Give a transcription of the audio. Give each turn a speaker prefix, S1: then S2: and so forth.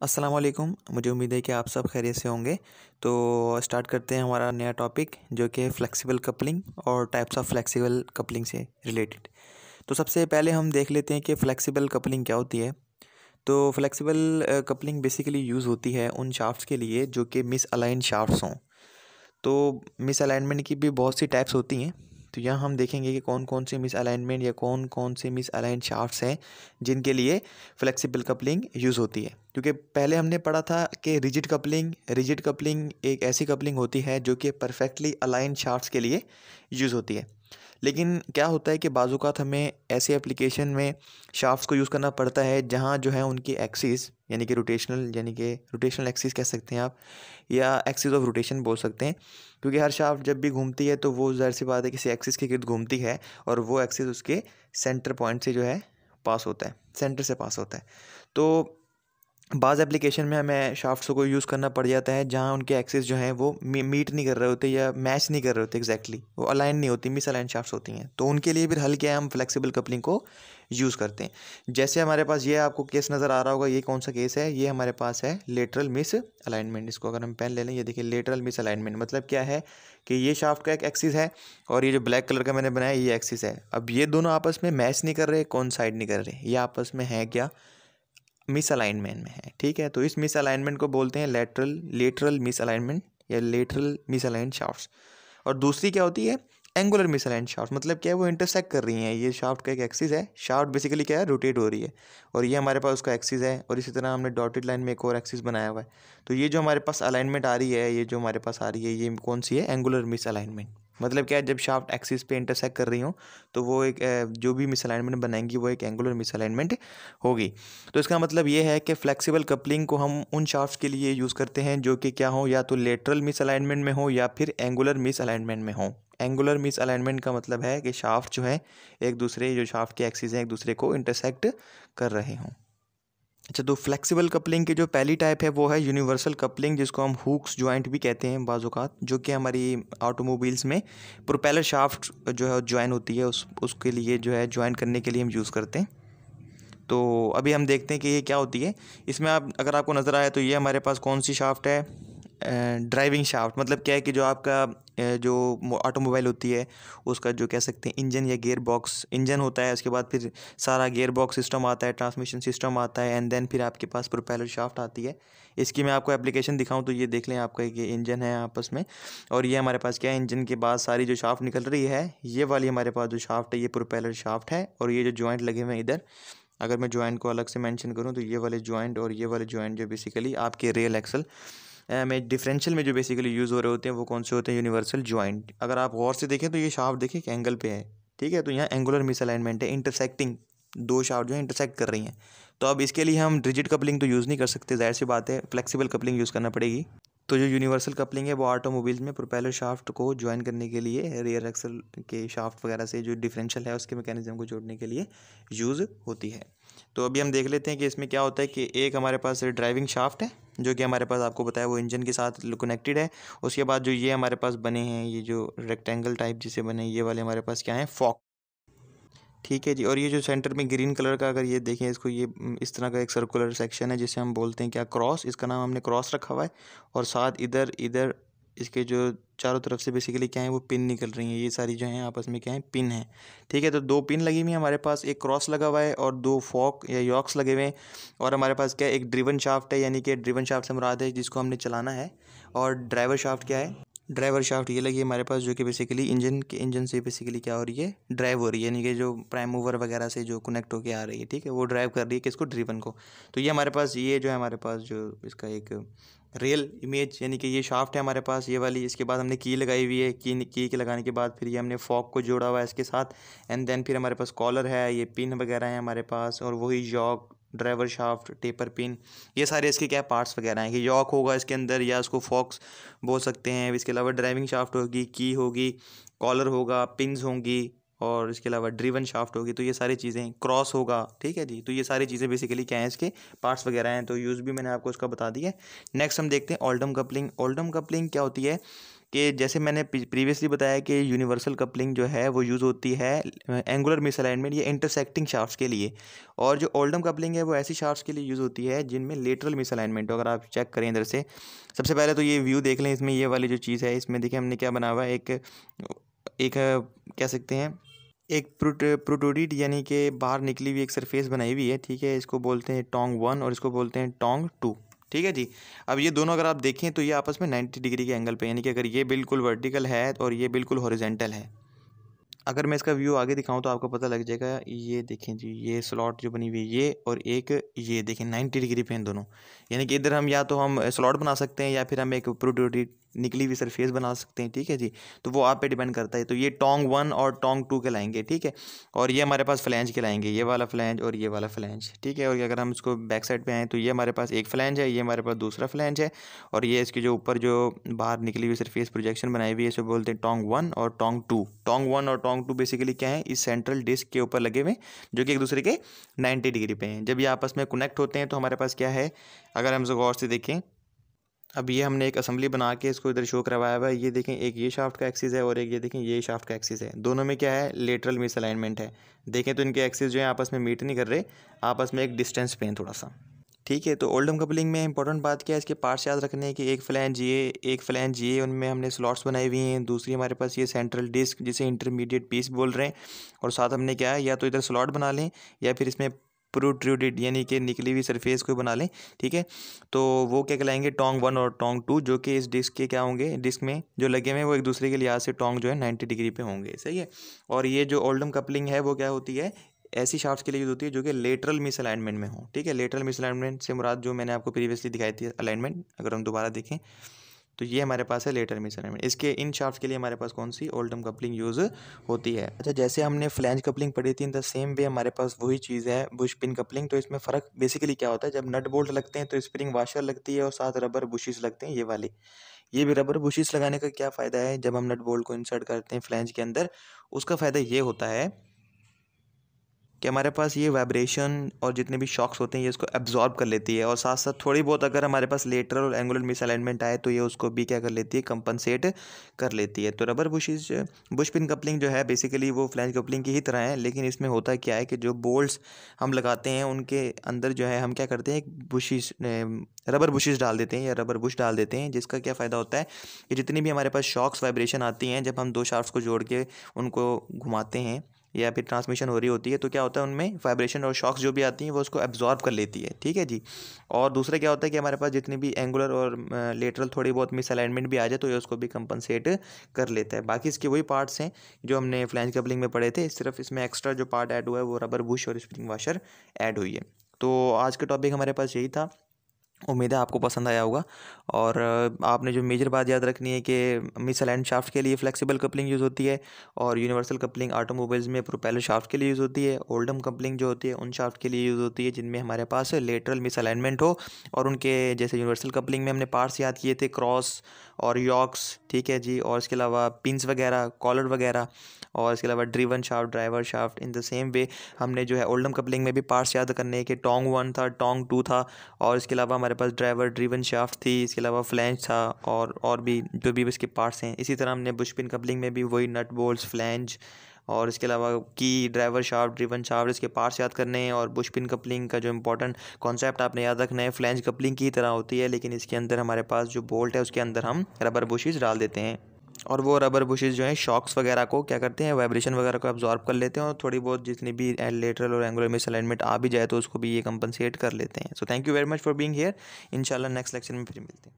S1: अस्सलाम वालेकुम। मुझे उम्मीद है कि आप सब खैरियत से होंगे। तो स्टार्ट करते हैं हमारा नया टॉपिक जो कि फ्लेक्सिबल कपलिंग और टाइप्स ऑफ फ्लेक्सिबल कपलिंग से रिलेटेड। तो सबसे पहले हम देख लेते हैं कि फ्लेक्सिबल कपलिंग क्या होती है। तो फ्लेक्सिबल कपलिंग बेसिकली यूज़ होती है उन शाफ्ट्स के लिए जो कि मिस अलाइन शाफ्ट्स हों। तो मिस अलाइनमेंट की भी बहुत सी टाइप्स होती हैं। तो यहाँ हम देखेंगे कि कौन कौन से मिस अलाइनमेंट या कौन कौन से मिस अलाइन शाफ्ट्स हैं जिनके लिए फ्लेक्सिबल कपलिंग यूज़ होती है। क्योंकि पहले हमने पढ़ा था कि रिजिड कपलिंग एक ऐसी कपलिंग होती है जो कि परफेक्टली अलाइन शाफ्ट्स के लिए यूज़ होती है। लेकिन क्या होता है कि बाज़-औक़ात हमें ऐसे एप्लीकेशन में शाफ्ट्स को यूज़ करना पड़ता है जहाँ जो है उनकी एक्सिस यानी कि रोटेशनल एक्सिस कह सकते हैं आप, या एक्सिस ऑफ रोटेशन बोल सकते हैं। क्योंकि हर शाफ्ट जब भी घूमती है तो वो ज़ाहिर-सी बात है किसी एक्सिस के गिर्द घूमती है और वो एक्सिस उसके सेंटर पॉइंट से जो है पास होता है, सेंटर से पास होता है। तो बाज़ एप्लीकेशन में हमें शाफ्ट्स को यूज़ करना पड़ जाता है जहाँ उनके एक्सिस जो हैं वो मीट नहीं कर रहे होते या मैच नहीं कर रहे होते एग्जैक्टली, वो अलाइन नहीं होती, मिस अलाइन शाफ्ट्स होती हैं। तो उनके लिए फिर हल क्या है, हम फ्लेक्सिबल कपलिंग को यूज़ करते हैं। जैसे हमारे पास ये आपको केस नज़र आ रहा होगा, ये कौन सा केस है, ये हमारे पास है लेटरल मिस अलाइनमेंट। इसको अगर हम पेन ले लें, ये देखिए लेटरल मिस अलाइनमेंट मतलब क्या है कि ये शाफ्ट का एक एक्सिस है और ये जो ब्लैक कलर का मैंने बनाया ये एक्सिस है। अब ये दोनों आपस में मैच नहीं कर रहे, कौन साइड नहीं कर रहे, ये आपस में है क्या, मिस अलाइनमेंट में है। ठीक है, तो इस मिस अलाइनमेंट को बोलते हैं लेटरल मिस अलाइनमेंट या लेटरल मिस अलाइन शाफ्ट्स। और दूसरी क्या होती है, एंगुलर मिस अलाइन शाफ्ट। मतलब क्या है, वो इंटरसेक्ट कर रही हैं। ये शाफ्ट का एक एक्सिस है, शाफ्ट बेसिकली क्या है, रोटेट हो रही है और ये हमारे पास उसका एक्सिस है और इसी तरह हमने डॉटेड लाइन में एक और एक्सिस बनाया हुआ है। तो ये जो हमारे पास अलाइनमेंट आ रही है, ये जो हमारे पास आ रही है, ये कौन सी है, एंगुलर मिस अलाइनमेंट। मतलब क्या है, जब शाफ्ट एक्सिस पे इंटरसेक्ट कर रही हो तो वो एक जो भी मिस अलाइनमेंट बनाएंगी वो एक एंगुलर मिस अलाइनमेंट होगी। तो इसका मतलब ये है कि फ्लेक्सिबल कपलिंग को हम उन शाफ्ट्स के लिए यूज़ करते हैं जो कि क्या हो, या तो लेटरल मिस अलाइनमेंट में हो या फिर एंगुलर मिस अलाइनमेंट में हो। एंगुलर मिस अलाइनमेंट का मतलब है कि शाफ्ट जो है एक दूसरे, जो शाफ्ट के एक्सिस हैं एक दूसरे को इंटरसेक्ट कर रहे हों। अच्छा, तो फ्लेक्सिबल कपलिंग की जो पहली टाइप है वो है यूनिवर्सल कपलिंग, जिसको हम हुक्स जॉइंट भी कहते हैं बाज़-औक़ात, जो कि हमारी ऑटोमोबाइल्स में प्रोपेलर शाफ्ट जो है जॉइन होती है उसके लिए जो है जॉइन करने के लिए हम यूज़ करते हैं। तो अभी हम देखते हैं कि ये क्या होती है। इसमें आप, अगर आपको नज़र आए तो ये हमारे पास कौन सी शाफ्ट है, ड्राइविंग शाफ्ट। मतलब क्या है कि जो आपका जो ऑटोमोबाइल होती है उसका जो कह सकते हैं इंजन या गियर बॉक्स, इंजन होता है, उसके बाद फिर सारा गियर बॉक्स सिस्टम आता है, ट्रांसमिशन सिस्टम आता है, एंड देन फिर आपके पास प्रोपेलर शाफ्ट आती है। इसकी मैं आपको एप्लीकेशन दिखाऊं तो ये देख लें, आपका ये इंजन है आपस में और ये हमारे पास क्या है, इंजन के बाद सारी जो शाफ्ट निकल रही है, ये वाली हमारे पास जो शाफ्ट है ये प्रोपेलर शाफ्ट है। और ये जो जॉइंट लगे हुए हैं इधर, अगर मैं जॉइंट को अलग से मेंशन करूं तो ये वाले जॉइंट और ये वाले जॉइंट जो बेसिकली आपके रियल एक्सल में डिफरेंशियल में जो बेसिकली यूज़ हो रहे होते हैं वो कौन से होते हैं, यूनिवर्सल जॉइंट। अगर आप गौर से देखें तो ये शाफ्ट देखिए एक एंगल पे है। ठीक है, तो यहाँ एंगुलर मिसअलाइनमेंट है, इंटरसेक्टिंग दो शाफ्ट जो है इंटरसेक्ट कर रही हैं। तो अब इसके लिए हम रिजिड कपलिंग तो यूज़ नहीं कर सकते, जाहिर सी बात है, फ्लेक्सिबल कपलिंग यूज़ करना पड़ेगी। तो जो यूनिवर्सल कपलिंग है वो ऑटोमोबाइल्स में प्रोपेलर शाफ्ट को ज्वाइन करने के लिए, रियर एक्सल के शाफ्ट वगैरह से जो डिफरेंशियल है उसके मैकेनिज्म को जोड़ने के लिए यूज़ होती है। तो अभी हम देख लेते हैं कि इसमें क्या होता है कि एक हमारे पास ड्राइविंग शाफ्ट है जो कि हमारे पास आपको बताया वो इंजन के साथ कनेक्टेड है। उसके बाद जो ये हमारे पास बने हैं, ये जो रेक्टेंगल टाइप जिसे बने, ये वाले हमारे पास क्या है, फॉक। ठीक है जी, और ये जो सेंटर में ग्रीन कलर का, अगर ये देखें इसको, ये इस तरह का एक सर्कुलर सेक्शन है जिसे हम बोलते हैं क्या, क्रॉस। इसका नाम हमने क्रॉस रखा हुआ है। और साथ इधर इधर इसके जो चारों तरफ से बेसिकली क्या है, वो पिन निकल रही हैं। ये सारी जो हैं आपस में क्या है, पिन है। ठीक है, तो दो पिन लगी हुई हैं हमारे पास, एक क्रॉस लगा हुआ है और दो फॉक या यॉक्स लगे हुए हैं। और हमारे पास क्या है, एक ड्रिवन शाफ्ट है, यानी कि ड्रिवन शाफ्ट से मुराद है जिसको हमने चलाना है। और ड्राइवर शाफ्ट क्या है, ड्राइवर शाफ्ट ये लगी है हमारे पास, जो कि बेसिकली इंजन से बेसिकली क्या हो रही है, ड्राइव हो रही है, यानी कि जो प्राइम मूवर वगैरह से जो कनेक्ट होकर आ रही है। ठीक है, वो ड्राइव कर रही है किसको, ड्रिवन को। तो ये हमारे पास, ये जो है हमारे पास जो इसका एक रियल इमेज, यानी कि ये शाफ्ट है हमारे पास ये वाली। इसके बाद हमने की लगाई हुई है, की के लगाने के बाद फिर ये हमने फॉक को जोड़ा हुआ है इसके साथ। एंड देन फिर हमारे पास कॉलर है, ये पिन वगैरह है हमारे पास, और वही जॉक, ड्राइवर शाफ्ट, टेपर पिन, ये सारे इसके क्या पार्ट्स वगैरह हैं। कि यॉक होगा इसके अंदर, या उसको फॉक्स बोल सकते हैं। इसके अलावा ड्राइविंग शाफ्ट होगी, की होगी, कॉलर होगा, पिन्स होंगी, और इसके अलावा ड्रिवन शाफ्ट होगी। तो ये सारी चीज़ें, क्रॉस होगा। ठीक है जी, तो ये सारी चीज़ें बेसिकली क्या हैं, इसके पार्ट्स वगैरह हैं। तो यूज़ भी मैंने आपको इसका बता दिया है। नेक्स्ट हम देखते हैं ओल्डम कपलिंग। ओल्डम कपलिंग क्या होती है कि जैसे मैंने प्रीवियसली बताया कि यूनिवर्सल कपलिंग जो है वो यूज़ होती है एंगुलर मिसअलाइनमेंट या इंटरसेक्टिंग शाफ्ट्स के लिए, और जो ओल्डम कपलिंग है वो ऐसी शाफ्ट्स के लिए यूज़ होती है जिनमें लेटरल मिसअलाइनमेंट हो। अगर आप चेक करें इधर से, सबसे पहले तो ये व्यू देख लें, इसमें ये वाली जो चीज़ है इसमें देखिए हमने क्या बना हुआ है, एक एक कह सकते हैं एक प्रोटोडिड यानी कि बाहर निकली हुई एक सरफेस बनाई हुई है, ठीक है। इसको बोलते हैं टोंग 1 और इसको बोलते हैं टोंग 2, ठीक है जी। अब ये दोनों अगर आप देखें तो ये आपस में 90 डिग्री के एंगल पे, यानी कि अगर ये बिल्कुल वर्टिकल है और ये बिल्कुल हॉरिजॉन्टल है। अगर मैं इसका व्यू आगे दिखाऊं तो आपको पता लग जाएगा। ये देखें जी, ये स्लॉट जो बनी हुई है ये, और एक ये देखें 90 डिग्री पे इन दोनों, यानी कि इधर हम या तो हम स्लॉट बना सकते हैं या फिर हम एक प्रोटोटिप निकली हुई सरफेस बना सकते हैं, ठीक है जी। तो वो आप पे डिपेंड करता है। तो ये टोंग 1 और टोंग 2 कहलाएंगे, ठीक है। और ये हमारे पास फ्लैंज कहलाएंगे, ये वाला फ्लैंज और ये वाला फ्लैंज, ठीक है। और अगर हम इसको बैक साइड पे आएँ तो ये हमारे पास एक फ्लैंज है, ये हमारे पास दूसरा फ्लैंज है, और ये इसके जो ऊपर जो बाहर निकली हुई सरफेस प्रोजेक्शन बनाई हुई है इसे बोलते हैं टोंग 1 और टोंग 2। टोंग 1 और टोंग 2 बेसिकली क्या है, इस सेंट्रल डिस्क के ऊपर लगे हुए जो कि एक दूसरे के 90 डिग्री पे हैं। जब ये आपस में कनेक्ट होते हैं तो हमारे पास क्या है, अगर हम गौर से देखें, अब ये हमने एक असेंबली बना के इसको इधर शो करवाया हुआ है। ये देखें, एक ये शाफ्ट का एक्सिस है और एक ये देखें ये शाफ्ट का एक्सिस है। दोनों में क्या है, लेटरल मिसअलाइनमेंट है। देखें तो इनके एक्सिस जो है आपस में मीट नहीं कर रहे, आपस में एक डिस्टेंस पे हैं थोड़ा सा, ठीक है। तो ओल्डम कपलिंग में इंपॉर्टेंट बात क्या है, इसके पार्ट्स याद रखने हैं कि एक फ्लैंज ये उनमें हमने स्लॉट्स बनाई हुई हैं। दूसरी हमारे पास ये सेंट्रल डिस्क जिसे इंटरमीडिएट पीस बोल रहे हैं, और साथ हमने क्या है, या तो इधर स्लॉट बना लें या फिर इसमें प्रोट्रूडेड यानी कि निकली हुई सरफेस को बना लें, ठीक है। तो वो क्या कहलाएंगे, टोंग 1 और टोंग 2, जो कि इस डिस्क के क्या होंगे, डिस्क में जो लगे हुए हैं वो एक दूसरे के लिहाज से टोंग जो है 90 डिग्री पे होंगे, सही है। और ये जो ओल्डम कपलिंग है वो क्या होती है, ऐसी शाफ्ट्स के लिए यूज होती है जो कि लेटरल मिसअलाइनमेंट में हो, ठीक है। लेटरल मिसअलाइनमेंट से मुराद जो मैंने आपको प्रीवियसली दिखाई थी अलाइनमेंट, अगर हम दोबारा देखें तो ये हमारे पास है लेटरल मिसअलाइनमेंट। इसके इन शाफ्ट्स के लिए हमारे पास कौन सी ओल्डम कपलिंग यूज़ होती है। अच्छा, जैसे हमने फ्लैंज कपलिंग पढ़ी थी, इन द सेम वे हमारे पास वही चीज़ है बुश पिन कपलिंग। तो इसमें फ़र्क बेसिकली क्या होता है, जब नट बोल्ट लगते हैं तो स्प्रिंग वाशर लगती है और साथ रबर बुशेस लगते हैं, ये वाले। ये भी रबर बुशेस लगाने का क्या फ़ायदा है, जब हम नट बोल्ट को इंसर्ट करते हैं फ्लैंज के अंदर, उसका फ़ायदा ये होता है कि हमारे पास ये वाइब्रेशन और जितने भी शॉक्स होते हैं ये इसको एब्जॉर्ब कर लेती है, और साथ साथ थोड़ी बहुत अगर हमारे पास लेटरल और एंगुलर मिसअलाइनमेंट आए तो ये उसको भी क्या कर लेती है, कंपनसेट कर लेती है। तो rubber bushes Bush pin coupling जो है बेसिकली वो फ्लैंज कपलिंग की ही तरह है, लेकिन इसमें होता क्या है कि जो बोल्ट्स हम लगाते हैं उनके अंदर जो है हम क्या करते हैं, एक बुशेस रबर बुशेस डाल देते हैं या रबर बुश डाल देते हैं, जिसका क्या फ़ायदा होता है कि जितनी भी हमारे पास शॉक्स वाइब्रेशन आती हैं जब हम दो शाफ्ट्स को जोड़ के उनको घुमाते हैं या फिर ट्रांसमिशन हो रही होती है, तो क्या होता है उनमें वाइब्रेशन और शॉक्स जो भी आती हैं वो उसको एब्जॉर्ब कर लेती है, ठीक है जी। और दूसरा क्या होता है कि हमारे पास जितनी भी एंगुलर और लेटरल थोड़ी बहुत मिसअलाइनमेंट भी आ जाए तो ये उसको भी कंपनसेट कर लेता है। बाकी इसके वही पार्ट्स हैं जो हमने फ्लैंज कपलिंग में पढ़े थे, सिर्फ इसमें एक्स्ट्रा जो पार्ट ऐड हुआ है वो रबर बुश और स्प्रिंग वाशर ऐड हुई है। तो आज का टॉपिक हमारे पास यही था, उम्मीद है आपको पसंद आया होगा। और आपने जो मेजर बात याद रखनी है कि मिसअलाइन्ड शाफ्ट के लिए फ्लेक्सिबल कपलिंग यूज़ होती है, और यूनिवर्सल कपलिंग ऑटोमोबाइल्स में प्रोपेलर शाफ्ट के लिए यूज़ होती है। ओल्डम कपलिंग जो होती है उन शाफ्ट के लिए यूज़ होती है जिनमें हमारे पास लेटरल मिसअलाइनमेंट हो, और उनके जैसे यूनिवर्सल कपलिंग में हमने पार्ट्स याद किए थे, क्रॉस और यॉक्स, ठीक है जी। और इसके अलावा पिंस वगैरह, कॉलर वगैरह, और इसके अलावा driven shaft, driver shaft. In the same way हमने जो है ओल्डम कपलिंग में भी पार्ट्स याद करने हैं कि टोंग 1 था, टोंग 2 था, और इसके अलावा हमारे पास ड्राइवर ड्रिवन शाफ्ट थी, इसके अलावा फ्लैंज था, और भी जो भी इसके पार्ट्स हैं। इसी तरह हमने बुश पिन कपलिंग में भी वही नट बोल्ट्स, फ्लैंज और इसके अलावा की, ड्राइवर शाफ्ट, ड्रिवन शाफ्ट, इसके पार्ट्स याद करने हैं। और बुश पिन कपलिंग का जो इंपॉर्टेंट कॉन्सेप्ट आपने याद रखना है, फ्लैंज कपलिंग की तरह होती है, लेकिन इसके अंदर हमारे पास जो बोल्ट है उसके अंदर हम रबर बुशेस डाल देते हैं, और वो रबर बुशेस जो हैं शॉक्स वगैरह को क्या करते हैं, वाइब्रेशन वगैरह को अब्जॉर्ब कर लेते हैं, और थोड़ी बहुत जितनी भी लेटरल और एंगुलर मिसअलाइनमेंट आ भी जाए तो उसको भी ये कंपनसेट कर लेते हैं। So thank you very much for being here. इंशाल्लाह नेक्स्ट लेक्चर में फिर मिलते हैं।